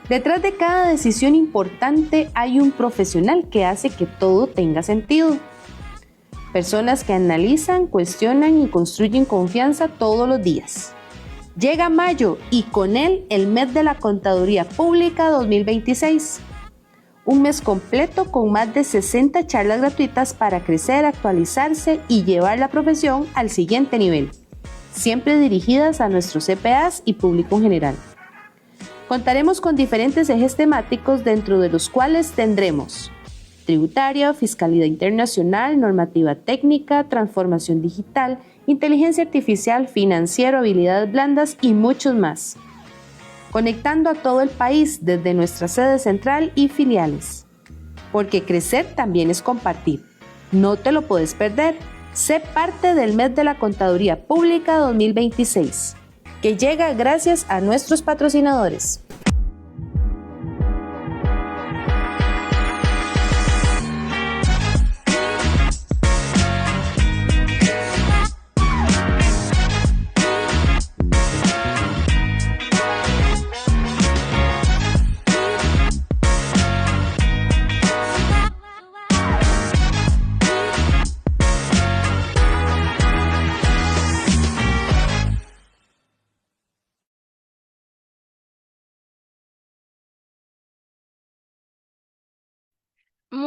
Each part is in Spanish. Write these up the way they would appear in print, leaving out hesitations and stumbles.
Detrás de cada decisión importante hay un profesional que hace que todo tenga sentido. Personas que analizan, cuestionan y construyen confianza todos los días. Llega mayo y con él el mes de la Contaduría Pública 2026. Un mes completo con más de 60 charlas gratuitas para crecer, actualizarse y llevar la profesión al siguiente nivel, siempre dirigidas a nuestros CPAs y público en general. Contaremos con diferentes ejes temáticos dentro de los cuales tendremos tributaria, fiscalidad internacional, normativa técnica, transformación digital, inteligencia artificial, financiero, habilidades blandas y muchos más. Conectando a todo el país desde nuestra sede central y filiales. Porque crecer también es compartir. No te lo puedes perder. Sé parte del mes de la Contaduría Pública 2026, que llega gracias a nuestros patrocinadores.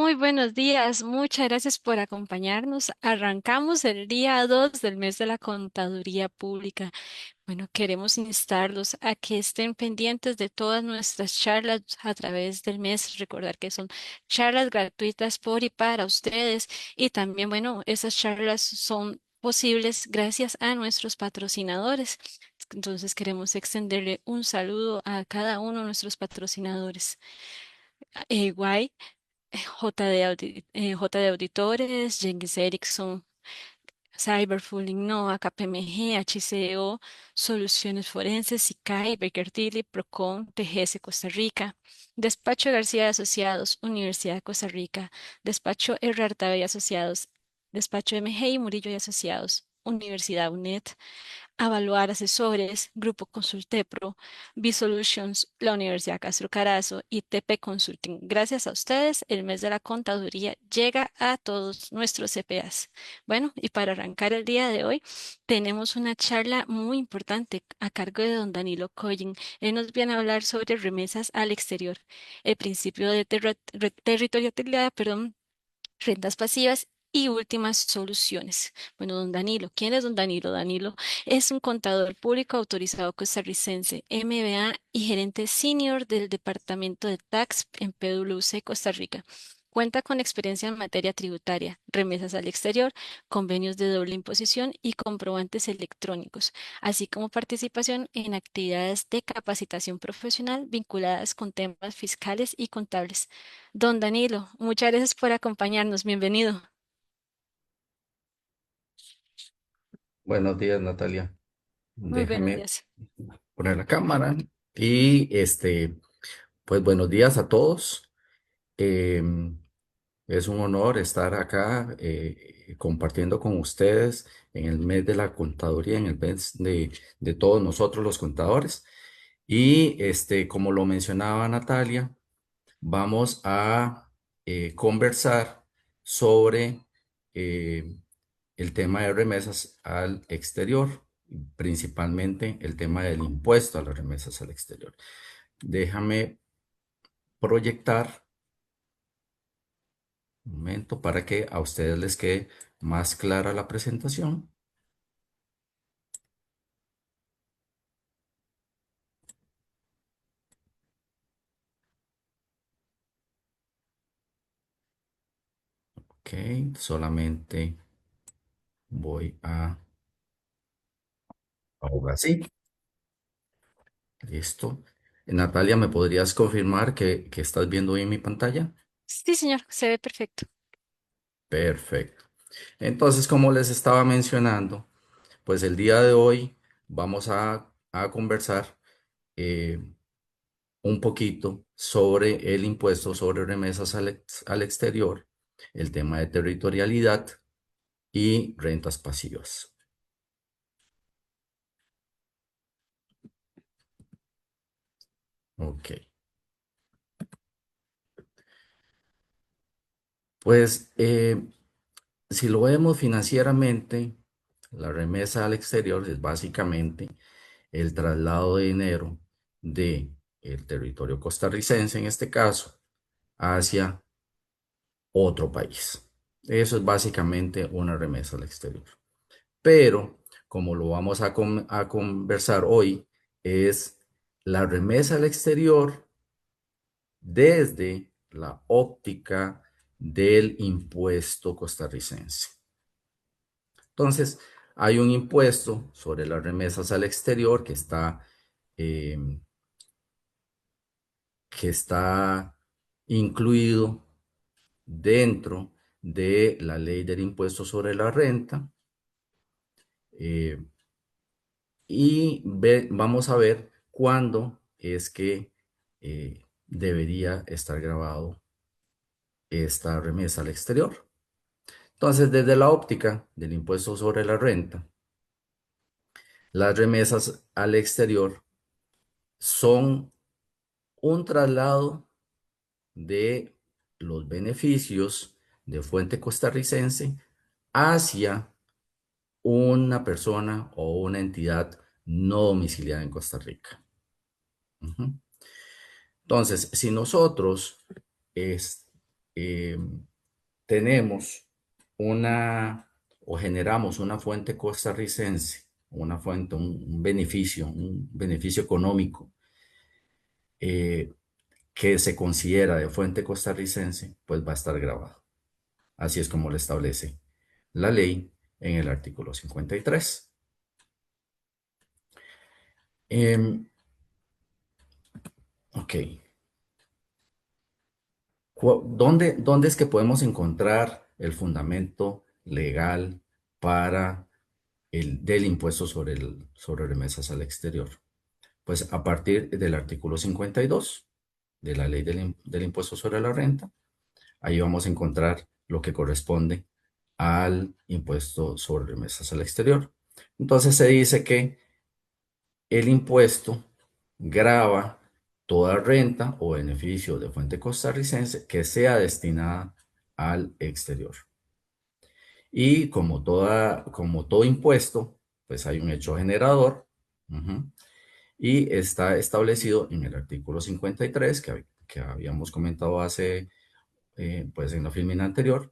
Muy buenos días, muchas gracias por acompañarnos. Arrancamos el día 2 del mes de la Contaduría Pública. Bueno, queremos instarlos a que estén pendientes de todas nuestras charlas a través del mes. Recordar que son charlas gratuitas por y para ustedes. Y también, bueno, esas charlas son posibles gracias a nuestros patrocinadores. Entonces queremos extenderle un saludo a cada uno de nuestros patrocinadores. Igual JD Auditores, Jenkins Erickson, Cyberfull, Innova, KPMG, HCO, Soluciones Forenses, SICAI, Baker Tilly, Procon, TGS Costa Rica, Despacho García de Asociados, Universidad de Costa Rica, Despacho Herrarta y Asociados, Despacho MG y Murillo y Asociados, Universidad UNED, Avaluar Asesores, Grupo Consultepro, B-Solutions, la Universidad Castro Carazo y TP Consulting. Gracias a ustedes, el mes de la contaduría llega a todos nuestros CPAs. Bueno, y para arrancar el día de hoy, tenemos una charla muy importante a cargo de don Danilo Collin. Él nos viene a hablar sobre remesas al exterior, el principio de territorialidad, perdón, rentas pasivas y últimas soluciones. Bueno, don Danilo, ¿quién es don Danilo? Danilo es un contador público autorizado costarricense, MBA y gerente senior del Departamento de Tax en PwC Costa Rica. Cuenta con experiencia en materia tributaria, remesas al exterior, convenios de doble imposición y comprobantes electrónicos, así como participación en actividades de capacitación profesional vinculadas con temas fiscales y contables. Don Danilo, muchas gracias por acompañarnos. Bienvenido. Buenos días, Natalia. Muy buenos Déjame días. poner la cámara y pues buenos días a todos. Em, es un honor estar acá compartiendo con ustedes en el mes de la contaduría, en el mes de todos nosotros los contadores. Y como lo mencionaba Natalia, vamos a conversar sobre eh, el tema de remesas al exterior, principalmente el tema del impuesto a las remesas al exterior. Déjame proyectar un momento para que a ustedes les quede más clara la presentación. Ok, solamente voy a... Ahora sí, listo. Natalia, ¿me podrías confirmar que estás viendo bien mi pantalla? Sí, señor, se ve perfecto. Perfecto. Entonces, como les estaba mencionando, pues el día de hoy vamos a conversar eh, un poquito sobre el impuesto sobre remesas al exterior, el tema de territorialidad y rentas pasivas. Ok. Pues si lo vemos financieramente, la remesa al exterior es básicamente el traslado de dinero de el territorio costarricense, en este caso, hacia otro país. Eso es básicamente una remesa al exterior. Pero, como lo vamos a conversar hoy, es la remesa al exterior desde la óptica del impuesto costarricense. Entonces, hay un impuesto sobre las remesas al exterior eh, que está incluido dentro de la ley del impuesto sobre la renta. eh, Vamos a ver cuándo es que debería estar grabado esta remesa al exterior. Entonces, desde la óptica del impuesto sobre la renta, las remesas al exterior son un traslado de los beneficios de fuente costarricense hacia una persona o una entidad no domiciliada en Costa Rica. Ujú. Entonces, si nosotros es, eh, tenemos una o generamos una fuente costarricense, una fuente, un beneficio económico eh, que se considera de fuente costarricense, pues va a estar grabado. Así es como lo establece la ley en el artículo 53. Ok. ¿Dónde es que podemos encontrar el fundamento legal para del impuesto sobre remesas al exterior? Pues a partir del artículo 52 de la ley del impuesto sobre la renta, ahí vamos a encontrar lo que corresponde al impuesto sobre remesas al exterior. Entonces se dice que el impuesto grava toda renta o beneficio de fuente costarricense que sea destinada al exterior. Y como todo impuesto, pues hay un hecho generador. Y está establecido en el artículo 53 que habíamos comentado pues en la filmina anterior,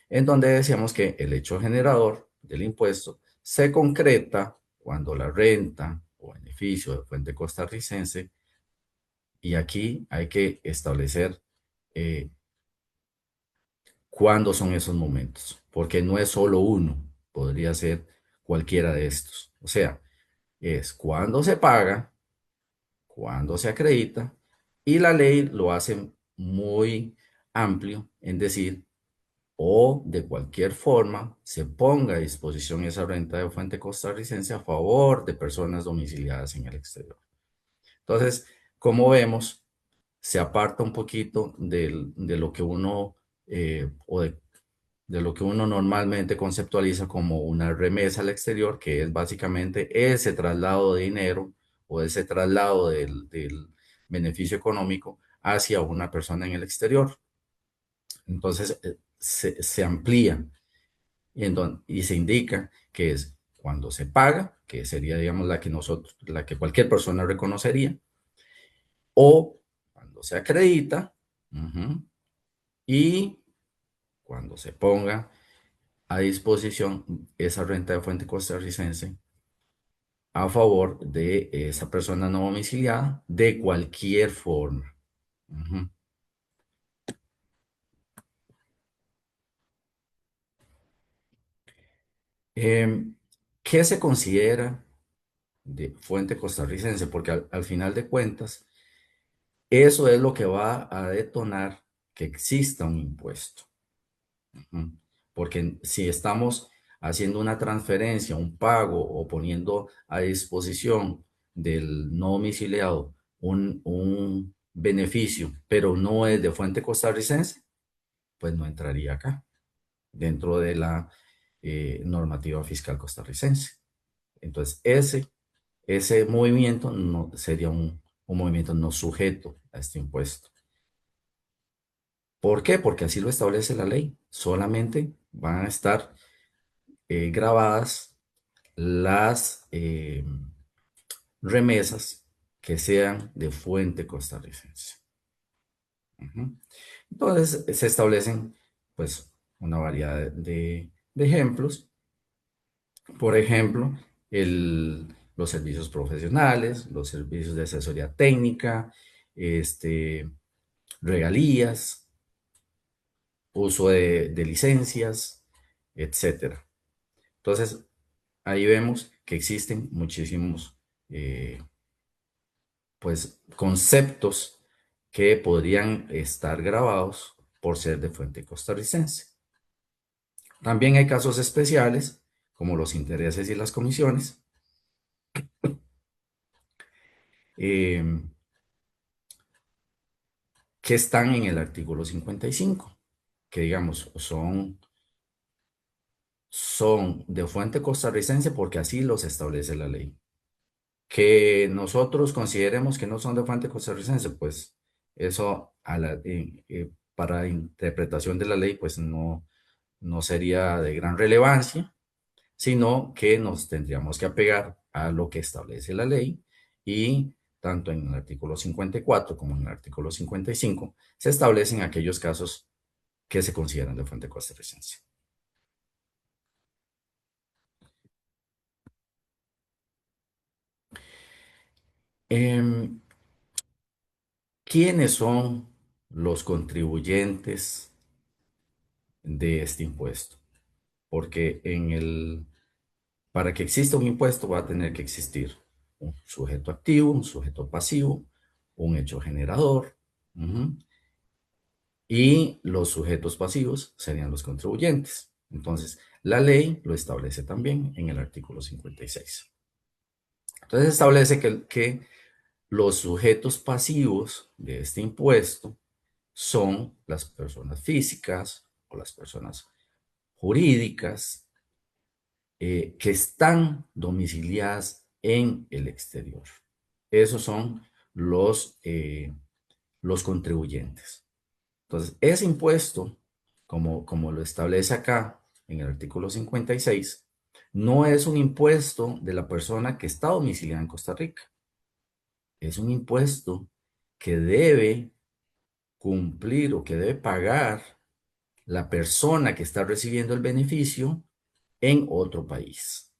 en donde decíamos que el hecho generador del impuesto se concreta cuando la renta o beneficio de fuente costarricense, y aquí hay que establecer eh, cuándo son esos momentos, porque no es solo uno, podría ser cualquiera de estos. O sea, es cuando se paga, cuando se acredita, y la ley lo hace muy amplio en decir o de cualquier forma se ponga a disposición esa renta de fuente costarricense a favor de personas domiciliadas en el exterior. Entonces, como vemos, se aparta un poquito de lo que uno de lo que uno normalmente conceptualiza como una remesa al exterior, que es básicamente ese traslado de dinero o ese traslado del beneficio económico hacia una persona en el exterior. Entonces, se amplía y se indica que es cuando se paga, que sería, digamos, la que cualquier persona reconocería, o cuando se acredita, y cuando se ponga a disposición esa renta de fuente costarricense a favor de esa persona no domiciliada de cualquier forma. Ujú. Em, ¿Qué se considera de fuente costarricense? Porque al final de cuentas, eso es lo que va a detonar que exista un impuesto. Ujú. Porque si estamos haciendo una transferencia, un pago o poniendo a disposición del no domiciliado un beneficio, pero no es de fuente costarricense, pues no entraría acá, dentro de la normativa fiscal costarricense. Entonces, ese movimiento no, sería un movimiento no sujeto a este impuesto. ¿Por qué? Porque así lo establece la ley. Solamente van a estar grabadas las remesas que sean de fuente costarricense. Ujú. Entonces se establecen pues una variedad de ejemplos. Por ejemplo, los servicios profesionales, los servicios de asesoría técnica, regalías, uso de licencias, etcétera. Entonces, ahí vemos que existen muchísimos pues, conceptos que podrían estar grabados por ser de fuente costarricense. También hay casos especiales, como los intereses y las comisiones, eh, que están en el artículo 55, que digamos son de fuente costarricense porque así los establece la ley. Que nosotros consideremos que no son de fuente costarricense, pues eso para interpretación de la ley, pues no sería de gran relevancia, sino que nos tendríamos que apegar a lo que establece la ley y tanto en el artículo 54 como en el artículo 55 se establecen aquellos casos que se consideran de fuente costarricense. ¿Quiénes son los contribuyentes de este impuesto? Porque para que exista un impuesto va a tener que existir un sujeto activo, un sujeto pasivo, un hecho generador, y los sujetos pasivos serían los contribuyentes. Entonces, la ley lo establece también en el artículo 56. Entonces, establece que los sujetos pasivos de este impuesto son las personas físicas o las personas jurídicas que están domiciliadas en el exterior. Esos son los contribuyentes. Entonces, ese impuesto, como lo establece acá en el artículo 56, no es un impuesto de la persona que está domiciliada en Costa Rica. Es un impuesto que debe cumplir o que debe pagar la persona que está recibiendo el beneficio en otro país.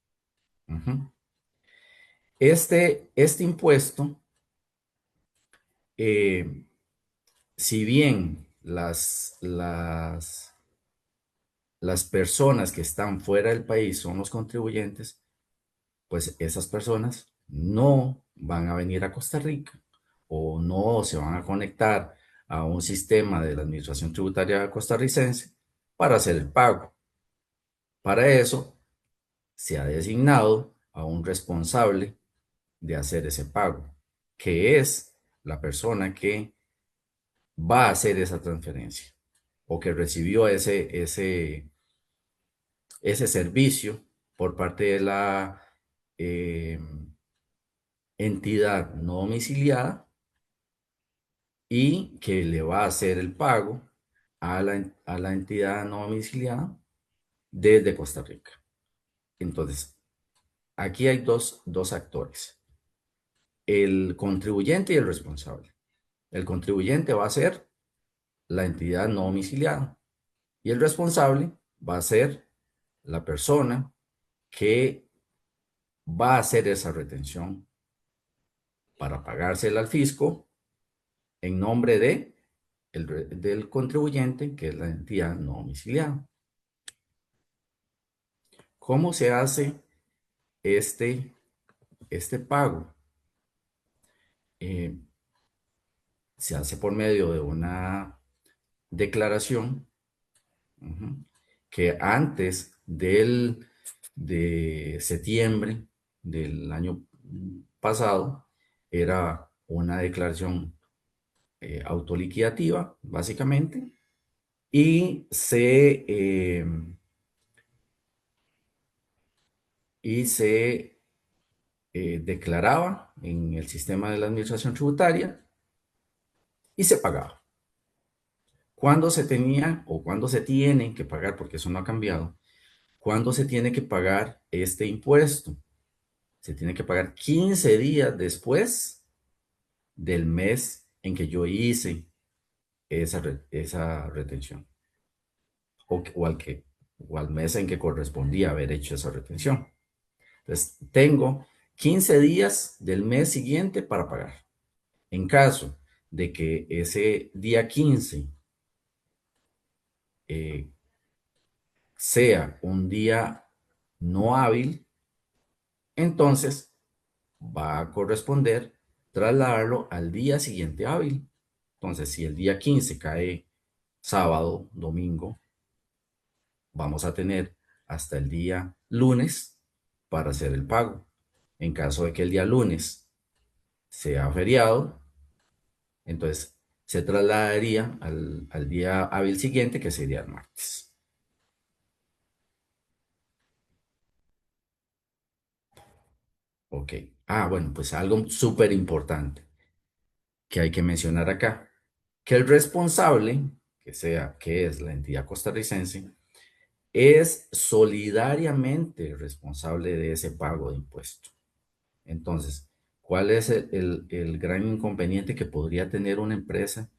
Este impuesto, si bien las personas que están fuera del país son los contribuyentes, pues esas personas no van a venir a Costa Rica o no se van a conectar a un sistema de la Administración Tributaria costarricense para hacer el pago. Para eso se ha designado a un responsable de hacer ese pago, que es la persona que va a hacer esa transferencia o que recibió ese servicio por parte de la eh, entidad no domiciliada y que le va a hacer el pago a la entidad no domiciliada desde Costa Rica. Entonces, aquí hay dos actores, el contribuyente y el responsable. El contribuyente va a ser la entidad no domiciliada y el responsable va a ser la persona que va a hacer esa retención para pagársela al fisco en nombre del contribuyente, que es la entidad no domiciliada. ¿Cómo se hace este pago? Se hace por medio de una declaración que antes de septiembre del año pasado era una declaración autoliquidativa, básicamente, y se declaraba en el sistema de la administración tributaria y se pagaba. ¿Cuándo se tenía o cuándo se tiene que pagar? Porque eso no ha cambiado. ¿Cuándo se tiene que pagar este impuesto? Se tiene que pagar 15 días después del mes en que yo hice esa retención o al mes en que correspondía haber hecho esa retención. Entonces, tengo 15 días del mes siguiente para pagar. En caso de que ese día 15 eh, sea un día no hábil, entonces va a corresponder trasladarlo al día siguiente hábil. Entonces, si el día 15 cae sábado, domingo, vamos a tener hasta el día lunes para hacer el pago. En caso de que el día lunes sea feriado, entonces se trasladaría al día hábil siguiente, que sería el martes. Ok. Bueno, pues algo súper importante que hay que mencionar acá, que el responsable, que es la entidad costarricense, es solidariamente responsable de ese pago de impuesto. Entonces, ¿cuál es el gran inconveniente que podría tener una empresa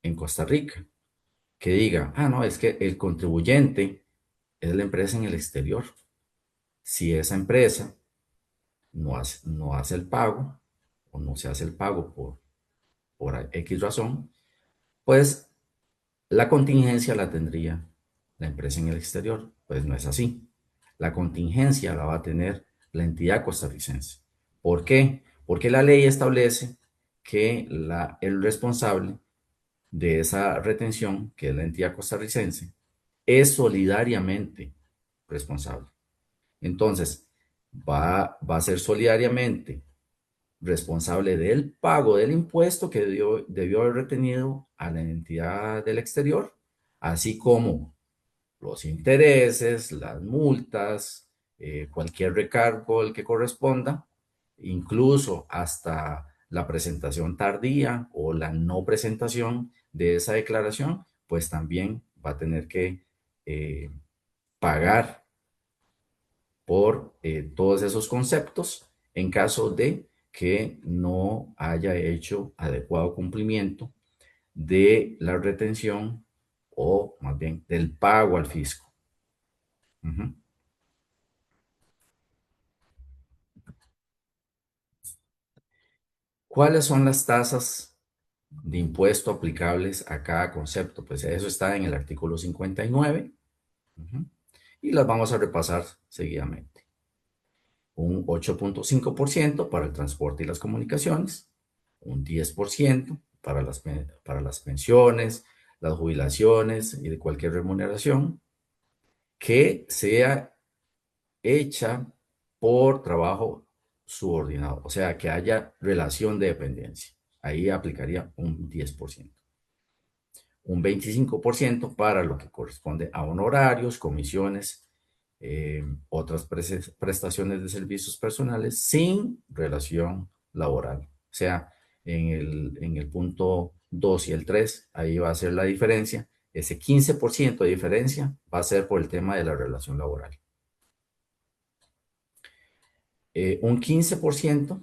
en Costa Rica? Que diga, no, es que el contribuyente es la empresa en el exterior. Si esa empresa no hace el pago o no se hace el pago por X razón, pues la contingencia la tendría la empresa en el exterior. Pues no es así. La contingencia la va a tener la entidad costarricense. ¿Por qué? Porque la ley establece que el responsable de esa retención, que es la entidad costarricense, es solidariamente responsable. Entonces, va a ser solidariamente responsable del pago del impuesto que debió haber retenido a la entidad del exterior, así como los intereses, las multas, cualquier recargo el que corresponda, incluso hasta la presentación tardía o la no presentación de esa declaración, pues también va a tener que pagar por todos esos conceptos en caso de que no haya hecho adecuado cumplimiento de la retención o más bien del pago al fisco. Ujú. ¿Cuáles son las tasas de impuesto aplicables a cada concepto? Pues eso está en el artículo 59. Ujú. Y las vamos a repasar seguidamente. Un 8.5% para el transporte y las comunicaciones, un 10% para las pensiones, las jubilaciones y de cualquier remuneración que sea hecha por trabajo subordinado, o sea, que haya relación de dependencia. Ahí aplicaría un 10%. Un 25% para lo que corresponde a honorarios, comisiones, otras prestaciones de servicios personales sin relación laboral. O sea, en el punto 2 y el 3, ahí va a ser la diferencia. Ese 15% de diferencia va a ser por el tema de la relación laboral. Un 15%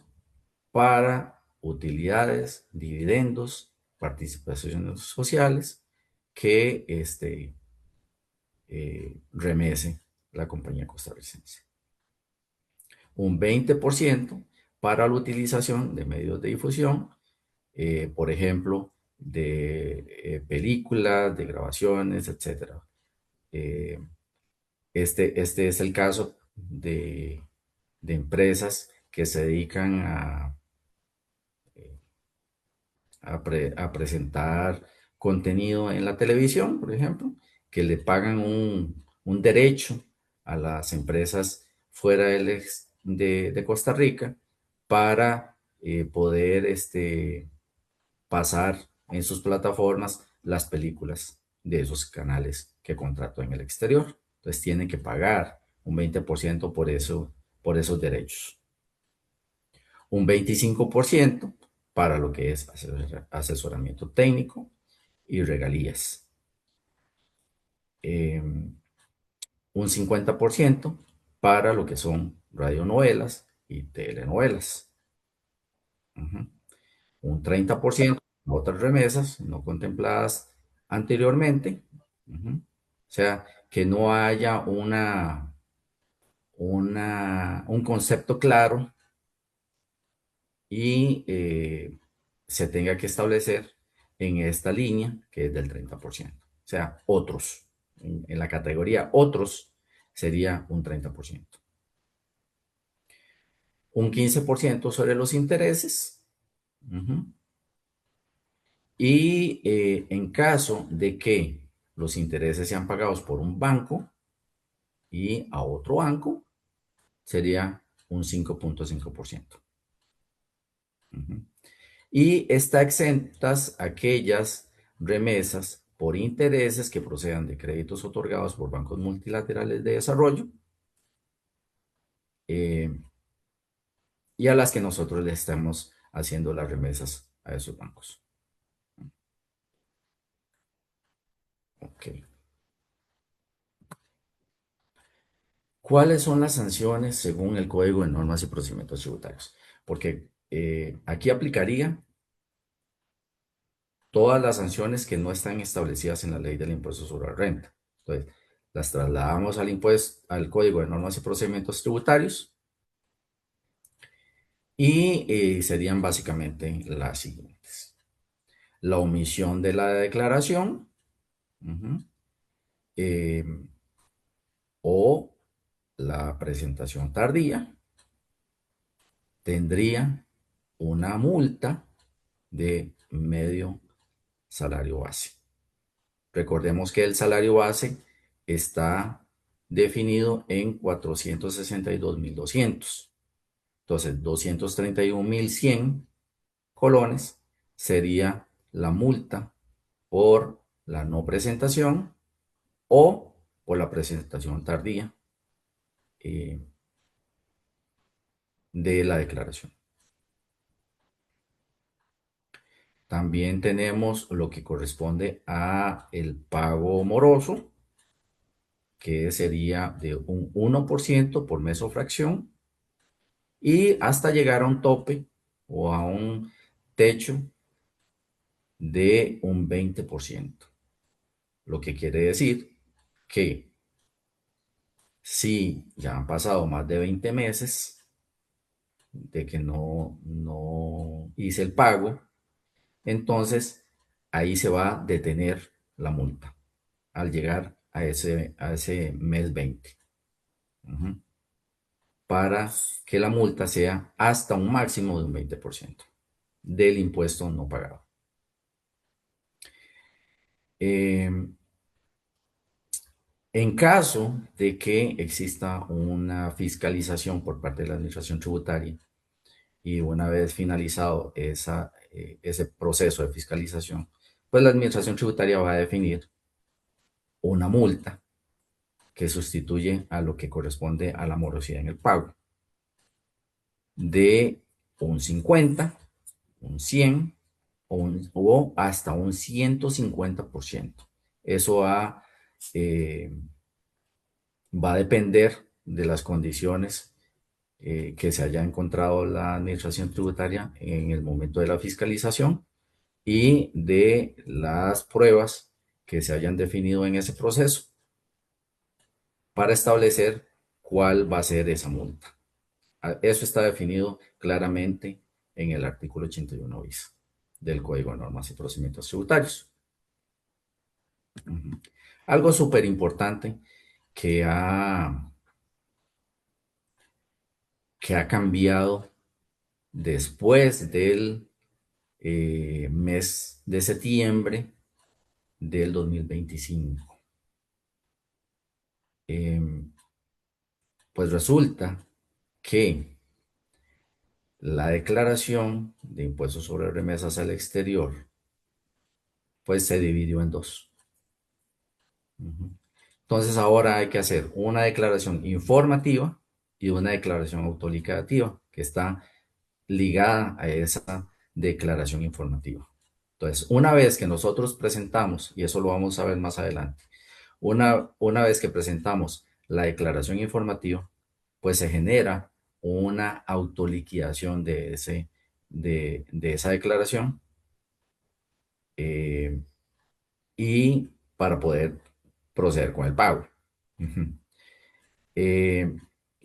para utilidades, dividendos, participaciones sociales que remese la compañía costarricense. Un 20% para la utilización de medios de difusión, por ejemplo, de películas, de grabaciones, etc. Este es el caso de empresas que se dedican a presentar contenido en la televisión, por ejemplo, que le pagan un derecho a las empresas fuera de Costa Rica para poder pasar en sus plataformas las películas de esos canales que contrató en el exterior. Entonces tienen que pagar un 20% por esos derechos. Un 25% para lo que es asesoramiento técnico y regalías. un 50% para lo que son radionovelas y telenovelas. Un 30% para otras remesas no contempladas anteriormente. O sea, que no haya un concepto claro y se tenga que establecer en esta línea que es del 30%. O sea, otros. En la categoría otros sería un 30%. Un 15% sobre los intereses. Y en caso de que los intereses sean pagados por un banco y a otro banco, sería un 5.5%. Y está exentas aquellas remesas por intereses que procedan de créditos otorgados por bancos multilaterales de desarrollo y a las que nosotros le estamos haciendo las remesas a esos bancos. Ok. ¿Cuáles son las sanciones según el Código de Normas y Procedimientos Tributarios? Porque aquí aplicaría todas las sanciones que no están establecidas en la ley del impuesto sobre la renta. Entonces, las trasladamos al Código de Normas y Procedimientos Tributarios y serían básicamente las siguientes. La omisión de la declaración o la presentación tardía tendría una multa de medio salario base. Recordemos que el salario base está definido en 462.200. Entonces, 231.100 colones sería la multa por la no presentación o por la presentación tardía de la declaración. También tenemos lo que corresponde a el pago moroso, que sería de un 1% por mes o fracción, y hasta llegar a un tope o a un techo de un 20%. Lo que quiere decir que si ya han pasado más de 20 meses de que no hice el pago, entonces ahí se va a detener la multa al llegar a ese mes 20. Para que la multa sea hasta un máximo de un 20% del impuesto no pagado. En caso de que exista una fiscalización por parte de la Administración Tributaria y una vez finalizado ese proceso de fiscalización, pues la Administración Tributaria va a definir una multa que sustituye a lo que corresponde a la morosidad en el pago de un 50, un 100 o hasta un 150%. Eso va a depender de las condiciones que se haya encontrado la administración tributaria en el momento de la fiscalización y de las pruebas que se hayan definido en ese proceso para establecer cuál va a ser esa multa. Eso está definido claramente en el artículo 81 bis del Código de Normas y Procedimientos Tributarios. Algo súper importante que ha cambiado después del mes de septiembre del 2025. Pues resulta que la declaración de impuestos sobre remesas al exterior pues se dividió en dos. Entonces ahora hay que hacer una declaración informativa y una declaración autoliquidativa que está ligada a esa declaración informativa. Entonces, una vez que nosotros presentamos, y eso lo vamos a ver más adelante, Una vez que presentamos la declaración informativa, pues se genera una autoliquidación de esa declaración, eh, y para poder proceder con el pago. Ujú. Eh,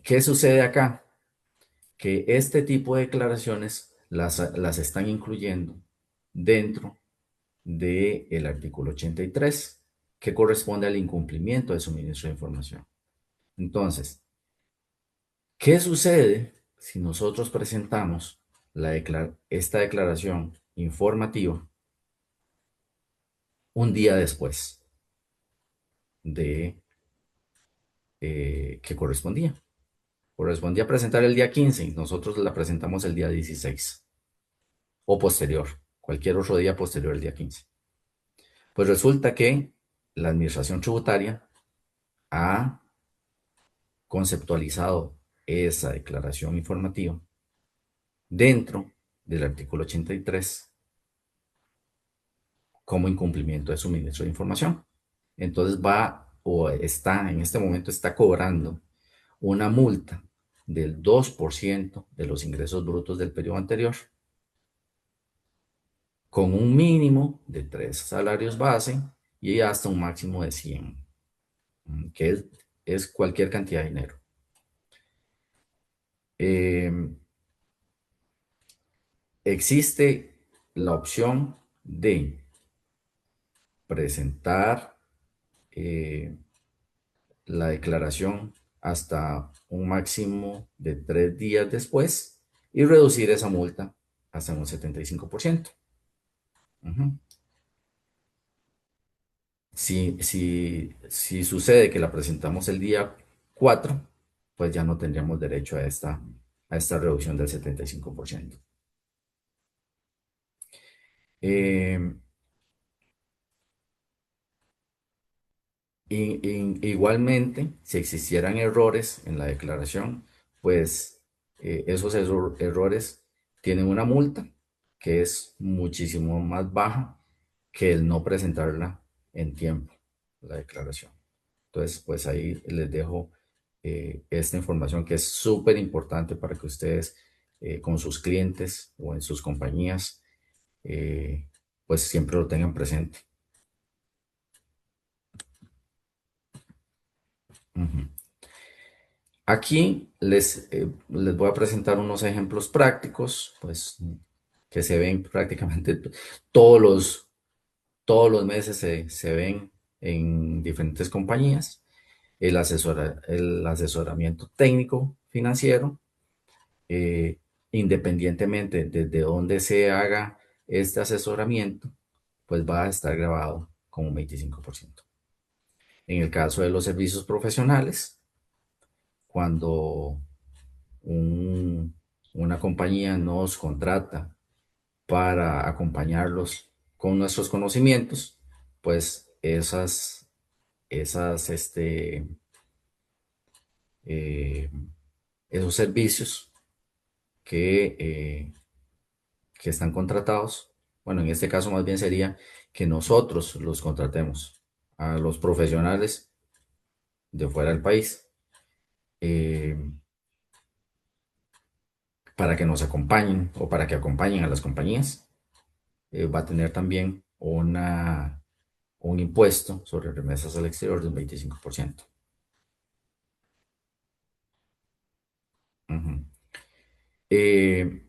¿Qué sucede acá? Que este tipo de declaraciones las están incluyendo dentro del artículo 83, que corresponde al incumplimiento de suministro de información. Entonces, ¿qué sucede si nosotros presentamos esta declaración informativa un día después de que correspondía? Correspondía presentar el día 15 y nosotros la presentamos el día 16 o posterior, cualquier otro día posterior al día 15. Pues resulta que la Administración Tributaria ha conceptualizado esa declaración informativa dentro del artículo 83 como incumplimiento de suministro de información. Entonces en este momento está cobrando una multa del 2% de los ingresos brutos del periodo anterior, con un mínimo de 3 salarios base y hasta un máximo de 100, que es cualquier cantidad de dinero. Eh, Existe la opción de presentar eh, la declaración hasta un máximo de 3 días después y reducir esa multa hasta un 75%. Ujú. Si sucede que la presentamos el día 4, pues ya no tendríamos derecho a esta reducción del 75%. Eh, Igualmente, si existieran errores en la declaración, pues esos errores tienen una multa que es muchísimo más baja que el no presentarla en tiempo, la declaración. Entonces, pues ahí les dejo esta información que es súper importante para que ustedes con sus clientes o en sus compañías, pues siempre lo tengan presente. Ujú. Aquí les voy a presentar unos ejemplos prácticos, pues que se ven prácticamente todos los, todos los meses se ven en diferentes compañías. El asesoramiento técnico financiero, eh, independientemente desde donde se haga este asesoramiento, pues va a estar grabado como un 25%. En el caso de los servicios profesionales, cuando una compañía nos contrata para acompañarlos con nuestros conocimientos, pues esas, eh, esos servicios que están contratados, bueno, en este caso más bien sería que nosotros los contratemos a los profesionales de fuera del país, eh, para que nos acompañen o para que acompañen a las compañías. Va a tener también un impuesto sobre remesas al exterior del 25%. Ujú. Eh,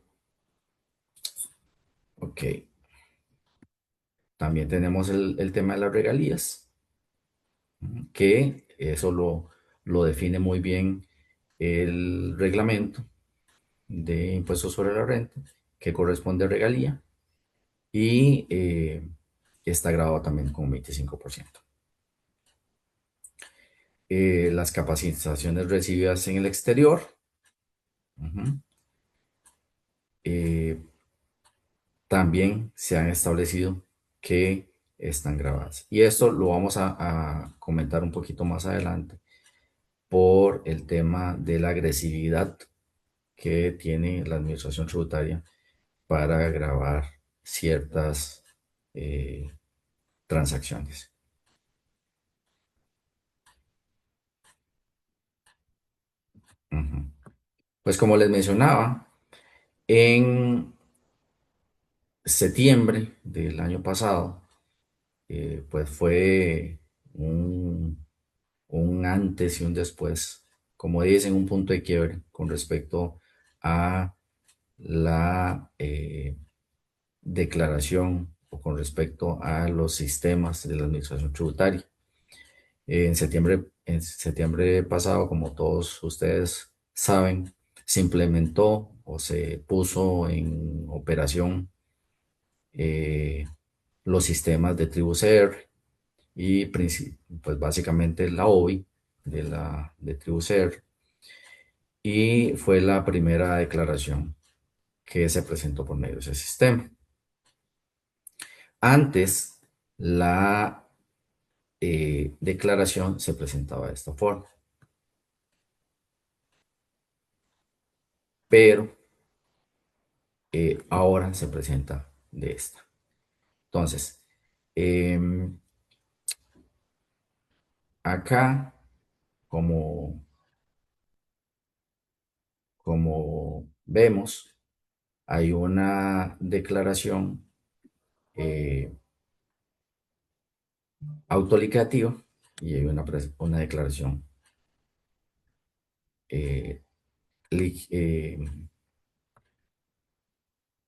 ok, también tenemos el tema de las regalías, que eso lo define muy bien el reglamento de impuestos sobre la renta, que corresponde a regalía y está grabado también con un 25%. Las capacitaciones recibidas en el exterior, ujú, eh, también se han establecido que están grabadas. Y esto lo vamos a comentar un poquito más adelante por el tema de la agresividad que tiene la administración tributaria para grabar ciertas transacciones. Ujú. Pues como les mencionaba, en septiembre del año pasado, pues fue un, un antes y un después, como dicen, un punto de quiebre con respecto a la declaración o con respecto a los sistemas de la administración tributaria. En septiembre pasado, como todos ustedes saben, se implementó o se puso en operación eh, los sistemas de TribuCR y pues básicamente la OBI de TribuCR, y fue la primera declaración que se presentó por medio de ese sistema. Antes, la declaración se presentaba de esta forma, pero ahora se presenta de esta. Entonces, em, acá, como, como vemos, hay una declaración autolicativa y hay una declaración eh, eh,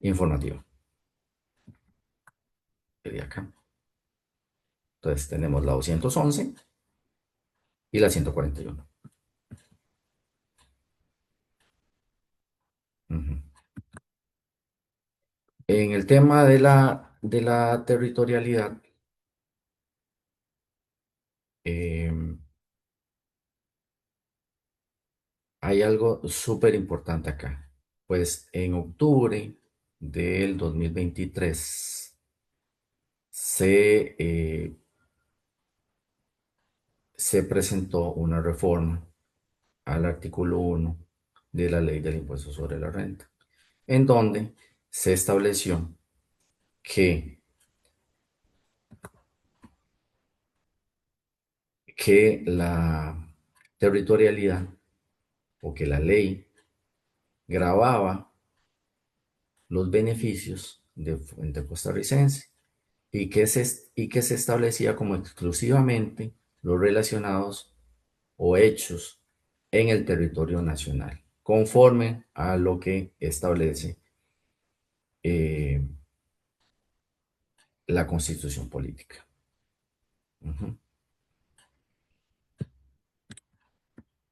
informativa. Sería acá. Entonces tenemos la 211 y la 141. Ujú. En el tema de la territorialidad, em, hay algo súper importante acá. Pues en octubre del 2023 se presentó una reforma al artículo 1 de la ley del impuesto sobre la renta, en donde se estableció que, que la territorialidad o que la ley grababa los beneficios de fuente costarricense y que se establecía como exclusivamente los relacionados o hechos en el territorio nacional, conforme a lo que establece eh, la constitución política. Ujú.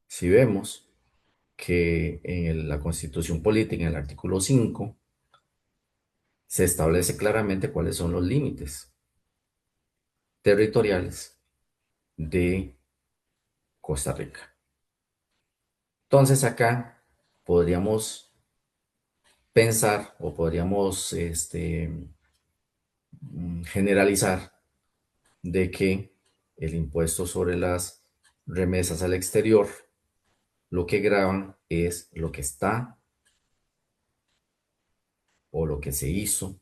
Si vemos que en la constitución política, en el artículo 5, se establece claramente cuáles son los límites territoriales de Costa Rica. Entonces acá podríamos pensar o podríamos generalizar de que el impuesto sobre las remesas al exterior lo que graban es lo que está o lo que se hizo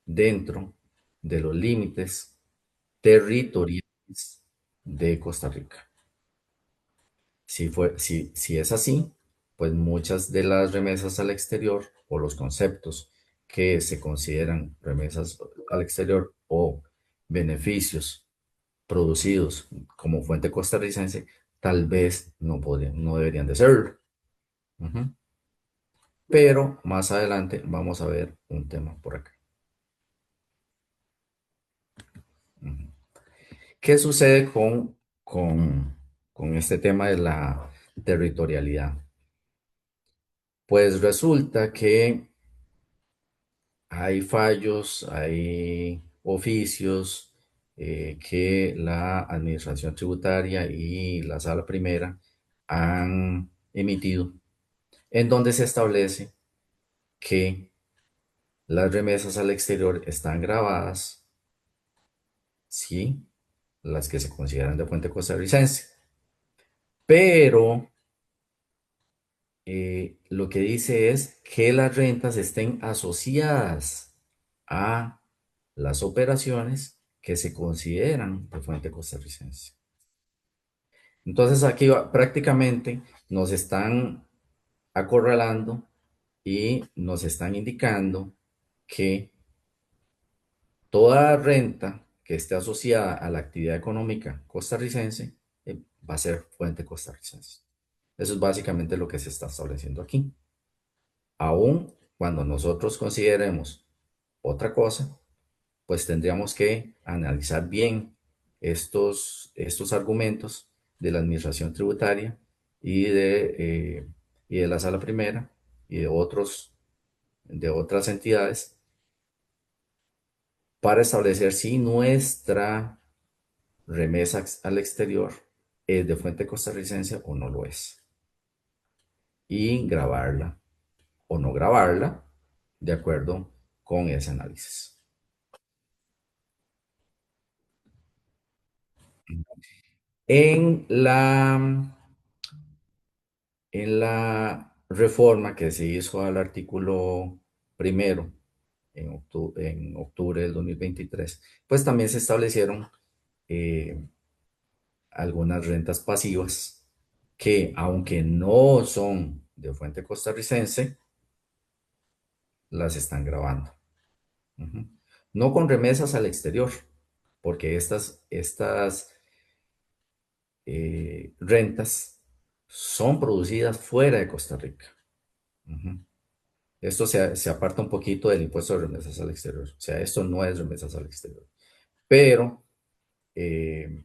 dentro de los límites territoriales de Costa Rica. Si es así, pues muchas de las remesas al exterior o los conceptos que se consideran remesas al exterior o beneficios producidos como fuente costarricense, tal vez no deberían de serlo. Ujú. Pero más adelante vamos a ver un tema por acá. Ujú. ¿Qué sucede con este tema de la territorialidad? Pues resulta que hay fallos, hay oficios que la Administración Tributaria y la Sala Primera han emitido, en donde se establece que las remesas al exterior están grabadas, sí, las que se consideran de fuente costarricense, pero lo que dice es que las rentas estén asociadas a las operaciones que se consideran de fuente costarricense. Entonces aquí prácticamente nos están acorralando y nos están indicando que toda renta que esté asociada a la actividad económica costarricense va a ser fuente costarricense. Eso es básicamente lo que se está estableciendo aquí. Aún cuando nosotros consideremos otra cosa, pues tendríamos que analizar bien estos argumentos de la Administración Tributaria y y de la Sala Primera y de otras entidades para establecer si nuestra remesa al exterior es de fuente costarricense o no lo es. Y grabarla o no grabarla de acuerdo con ese análisis. En en la reforma que se hizo al artículo primero en octubre del 2023, pues también se establecieron eh, algunas rentas pasivas que, aunque no son de fuente costarricense, las están grabando. Ujú. No con remesas al exterior, porque estas rentas son producidas fuera de Costa Rica. Ujú. Esto se aparta un poquito del impuesto de remesas al exterior. O sea, esto no es remesas al exterior. Pero eh,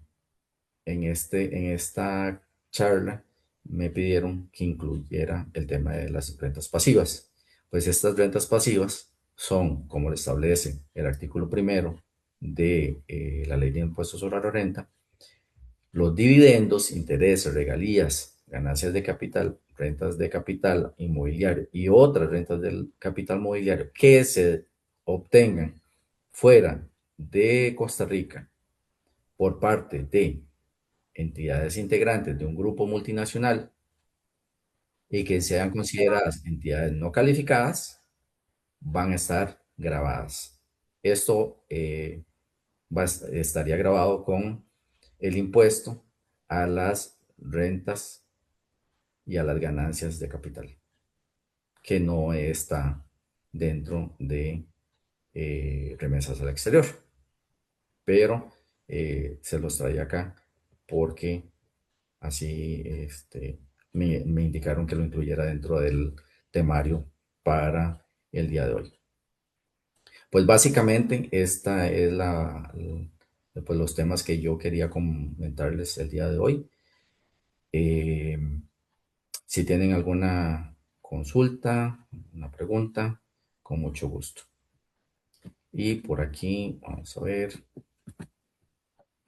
en esta charla me pidieron que incluyera el tema de las rentas pasivas. Pues estas rentas pasivas son, como lo establece el artículo primero de la Ley de Impuestos sobre la Renta, los dividendos, intereses, regalías, ganancias de capital, rentas de capital inmobiliario y otras rentas del capital mobiliario que se obtengan fuera de Costa Rica por parte de entidades integrantes de un grupo multinacional y que sean consideradas entidades no calificadas, van a estar grabadas. Esto estaría grabado con el impuesto a las rentas y a las ganancias de capital, que no está dentro de remesas al exterior. Pero se los traía acá porque así me indicaron que lo incluyera dentro del temario para el día de hoy. Pues básicamente esta es pues los temas que yo quería comentarles el día de hoy. Eh, si tienen alguna consulta, una pregunta, con mucho gusto. Y por aquí, vamos a ver.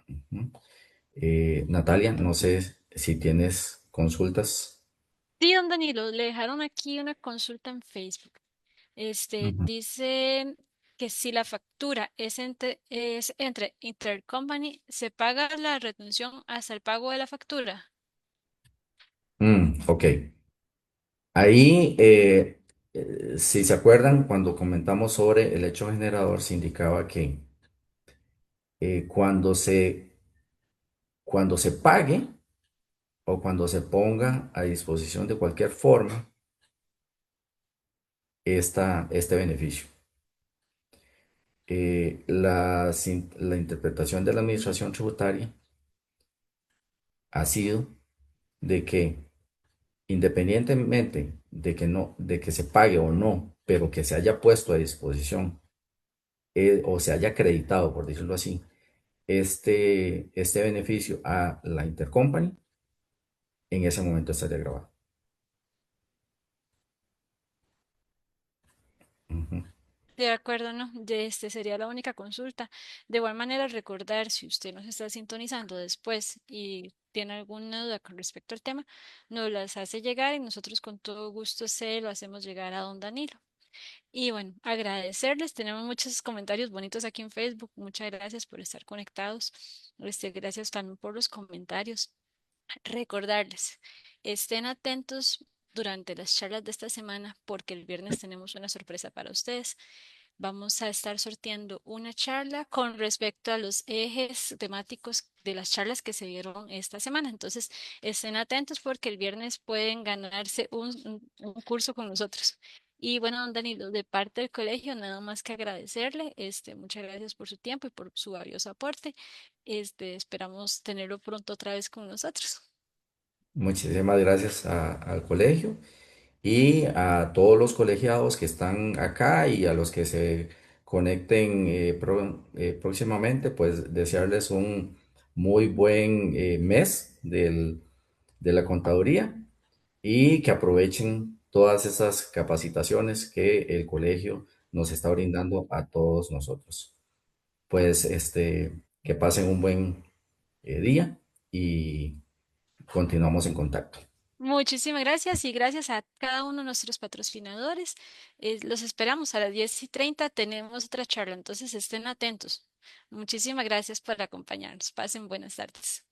Ujú. Natalia, no sé si tienes consultas. Sí, don Danilo, le dejaron aquí una consulta en Facebook. Ujú. Dice que si la factura es entre intercompany, ¿se paga la retención hasta el pago de la factura? Ok. Ahí, si se acuerdan, cuando comentamos sobre el hecho generador, se indicaba que eh, cuando se, cuando se pague o cuando se ponga a disposición de cualquier forma este beneficio. La interpretación de la administración tributaria ha sido de que independientemente de que no, de que se pague o no, pero que se haya puesto a disposición o se haya acreditado, por decirlo así, este beneficio a la intercompany, en ese momento estaría grabado. Ujú. De acuerdo, ¿no? Sería la única consulta. De igual manera, recordar si usted nos está sintonizando después y tiene alguna duda con respecto al tema, nos las hace llegar y nosotros con todo gusto se lo hacemos llegar a don Danilo. Y bueno, agradecerles. Tenemos muchos comentarios bonitos aquí en Facebook. Muchas gracias por estar conectados. Gracias también por los comentarios. Recordarles, estén atentos durante las charlas de esta semana porque el viernes tenemos una sorpresa para ustedes. vamos a estar sorteando una charla con respecto a los ejes temáticos de las charlas que se dieron esta semana. Entonces, estén atentos porque el viernes pueden ganarse un curso con nosotros. Y bueno, don Danilo, de parte del colegio, nada más que agradecerle. Muchas gracias por su tiempo y por su valioso aporte. Esperamos tenerlo pronto otra vez con nosotros. Muchísimas gracias al colegio y a todos los colegiados que están acá y a los que se conecten próximamente, pues desearles un muy buen mes de la contaduría y que aprovechen todas esas capacitaciones que el colegio nos está brindando a todos nosotros. Pues que pasen un buen día y continuamos en contacto. Muchísimas gracias y gracias a cada uno de nuestros patrocinadores. Los esperamos a las 10:30. Tenemos otra charla, entonces estén atentos. Muchísimas gracias por acompañarnos. Pasen buenas tardes.